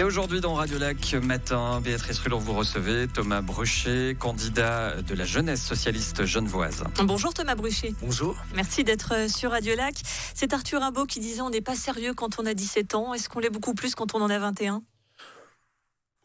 aujourd'hui dans Radio Lac Matin, Béatrice Rulon, vous recevez Thomas Bruchet, candidat de la jeunesse socialiste genevoise. Bonjour Thomas Bruchet. Bonjour. Merci d'être sur Radio Lac. C'est Arthur Rimbaud qui disait on n'est pas sérieux quand on a 17 ans. Est-ce qu'on l'est beaucoup plus quand on en a 21 ?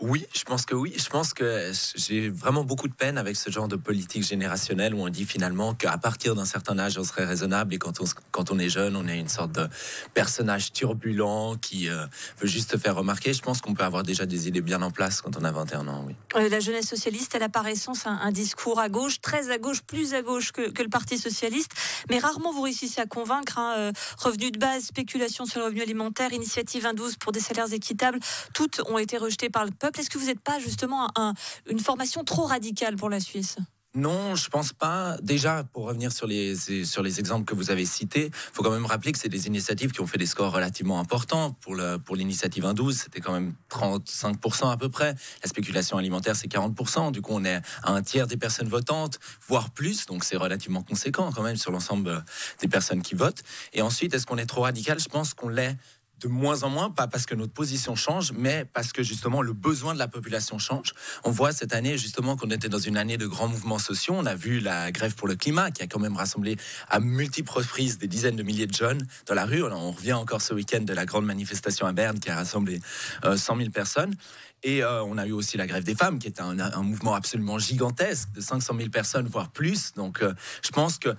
Oui, je pense que oui. Je pense que j'ai vraiment beaucoup de peine avec ce genre de politique générationnelle où on dit finalement qu'à partir d'un certain âge, on serait raisonnable et quand on est jeune, on est une sorte de personnage turbulent qui veut juste se faire remarquer. Je pense qu'on peut avoir déjà des idées bien en place quand on a 21 ans, oui. La jeunesse socialiste, elle a par essence un discours à gauche, très à gauche, plus à gauche que le Parti socialiste, mais rarement vous réussissez à convaincre. Revenu de base, spéculation sur le revenu alimentaire, initiative 1-12 pour des salaires équitables, toutes ont été rejetées par le peuple. Est-ce que vous n'êtes pas justement une formation trop radicale pour la Suisse ? Non, je pense pas. Déjà, pour revenir sur les exemples que vous avez cités, il faut quand même rappeler que c'est des initiatives qui ont fait des scores relativement importants. Pour l'initiative 1-12, c'était quand même 35% à peu près. La spéculation alimentaire, c'est 40%. Du coup, on est à un tiers des personnes votantes, voire plus. Donc, c'est relativement conséquent quand même sur l'ensemble des personnes qui votent. Et ensuite, est-ce qu'on est trop radical ? Je pense qu'on l'est de moins en moins, pas parce que notre position change, mais parce que justement le besoin de la population change. On voit cette année justement qu'on était dans une année de grands mouvements sociaux. On a vu la grève pour le climat qui a quand même rassemblé à multiples reprises des dizaines de milliers de jeunes dans la rue. On revient encore ce week-end de la grande manifestation à Berne qui a rassemblé 100 000 personnes. Et on a eu aussi la grève des femmes qui est un mouvement absolument gigantesque de 500 000 personnes, voire plus. Donc je pense que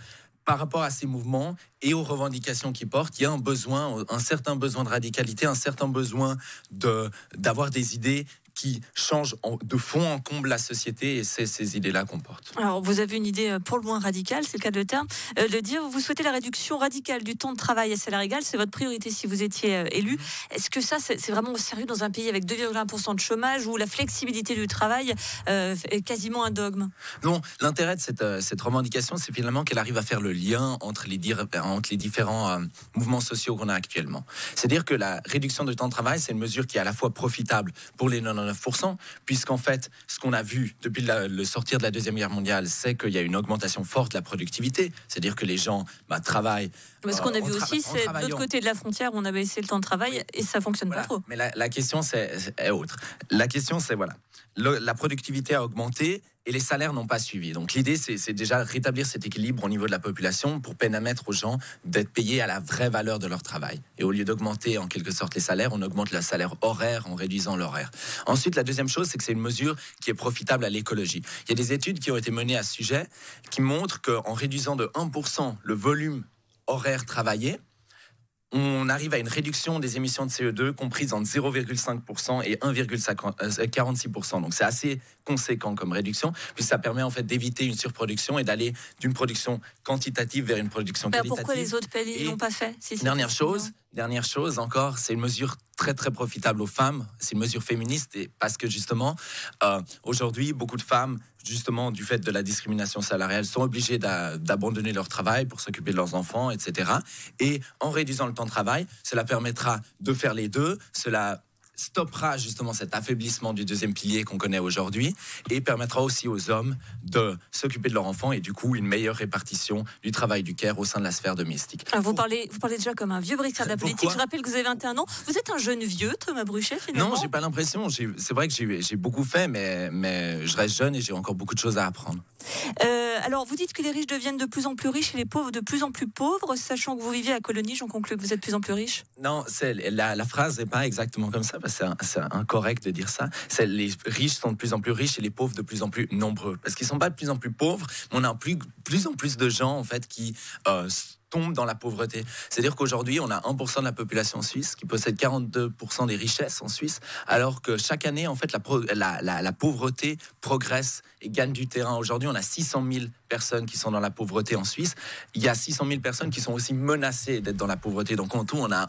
par rapport à ces mouvements et aux revendications qu'ils portent, il y a un certain besoin de radicalité, un certain besoin d'avoir des idées qui changent de fond en comble la société, et c'est ces idées-là qu'on porte. Alors, vous avez une idée pour le moins radicale, c'est le cas de terme, de dire vous souhaitez la réduction radicale du temps de travail à salaire égal, c'est votre priorité si vous étiez élu. Est-ce que ça, c'est vraiment au sérieux dans un pays avec 2,1% de chômage où la flexibilité du travail est quasiment un dogme ? Non, l'intérêt de cette revendication, c'est finalement qu'elle arrive à faire le lien entre les différents mouvements sociaux qu'on a actuellement. C'est-à-dire que la réduction du temps de travail, c'est une mesure qui est à la fois profitable pour les 99%, puisqu'en fait, ce qu'on a vu depuis le sortir de la Deuxième Guerre mondiale, c'est qu'il y a une augmentation forte de la productivité, c'est-à-dire que les gens travaillent. Ce qu'on a vu aussi, c'est de l'autre côté de la frontière, on a baissé le temps de travail et ça fonctionne pas trop. Mais la question est autre. La question, c'est voilà, la productivité a augmenté et les salaires n'ont pas suivi. Donc l'idée, c'est déjà rétablir cet équilibre au niveau de la population pour permettre aux gens d'être payés à la vraie valeur de leur travail. Et au lieu d'augmenter en quelque sorte les salaires, on augmente le salaire horaire en réduisant l'horaire. Ensuite, la deuxième chose, c'est que c'est une mesure qui est profitable à l'écologie. Il y a des études qui ont été menées à ce sujet qui montrent qu'en réduisant de 1% le volume horaire travaillé, on arrive à une réduction des émissions de CO2 comprise entre 0,5% et 1,46%. Donc c'est assez conséquent comme réduction, puis ça permet en fait d'éviter une surproduction et d'aller d'une production quantitative vers une production qualitative. Pourquoi les autres pays n'ont pas fait ? Dernière chose encore, c'est une mesure très très profitable aux femmes, c'est une mesure féministe, et parce que justement aujourd'hui beaucoup de femmes, justement du fait de la discrimination salariale, sont obligées d'abandonner leur travail pour s'occuper de leurs enfants, etc. Et en réduisant le temps de travail, cela permettra de faire les deux, cela stoppera justement cet affaiblissement du deuxième pilier qu'on connaît aujourd'hui et permettra aussi aux hommes de s'occuper de leurs enfants et du coup une meilleure répartition du travail du care au sein de la sphère domestique. Vous parlez déjà comme un vieux briqueur de la politique. Je rappelle que vous avez 21 ans. Vous êtes un jeune vieux, Thomas Bruchet, finalement ? Non, j'ai pas l'impression. C'est vrai que j'ai beaucoup fait, mais je reste jeune et j'ai encore beaucoup de choses à apprendre. Alors, vous dites que les riches deviennent de plus en plus riches et les pauvres de plus en plus pauvres, sachant que vous vivez à Colonie, j'en conclus que vous êtes de plus en plus riche ? Non, la phrase n'est pas exactement comme ça, parce que c'est incorrect de dire ça. Les riches sont de plus en plus riches et les pauvres de plus en plus nombreux. Parce qu'ils ne sont pas de plus en plus pauvres, mais on a plus en plus de gens en fait, qui tombent dans la pauvreté. C'est-à-dire qu'aujourd'hui, on a 1% de la population suisse qui possède 42% des richesses en Suisse, alors que chaque année, en fait, la pauvreté progresse et gagne du terrain. Aujourd'hui, on a 600 000 personnes qui sont dans la pauvreté en Suisse. Il y a 600 000 personnes qui sont aussi menacées d'être dans la pauvreté. Donc, en tout, on a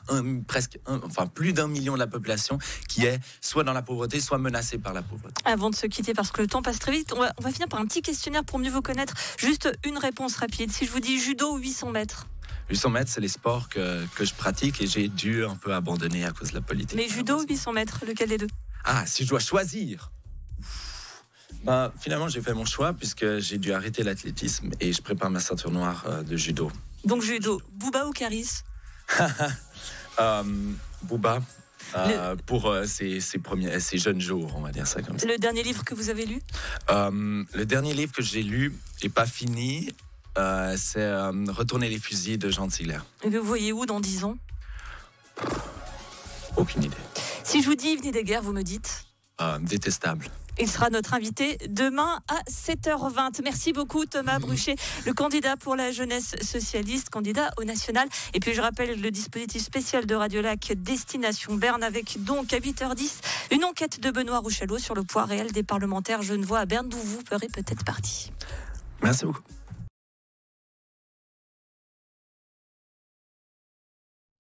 plus d'1 million de la population qui est soit dans la pauvreté, soit menacée par la pauvreté. Avant de se quitter, parce que le temps passe très vite, on va finir par un petit questionnaire pour mieux vous connaître. Juste une réponse rapide. Si je vous dis judo ou 800 mètres ? 800 mètres, c'est les sports que je pratique et j'ai dû un peu abandonner à cause de la politique. Mais judo ou 800 mètres, lequel des deux ? Ah, si je dois choisir. Finalement, j'ai fait mon choix puisque j'ai dû arrêter l'athlétisme et je prépare ma ceinture noire de judo. Donc judo, Booba ou Caris ? Booba. pour ces jeunes jours, on va dire ça comme ça. Le dernier livre que vous avez lu? Le dernier livre que j'ai lu et pas fini, c'est Retourner les fusils de Jean Tiller. Et vous voyez où dans 10 ans? Aucune idée. Si je vous dis Yves Nidegger, vous me dites? Détestable. Il sera notre invité demain à 7h20. Merci beaucoup Thomas Bruchet, le candidat pour la jeunesse socialiste, candidat au national. Et puis je rappelle le dispositif spécial de Radio Lac Destination Berne avec donc à 8h10 une enquête de Benoît Rouchalot sur le poids réel des parlementaires genevois à Berne, d'où vous ferez peut-être partie. Merci beaucoup.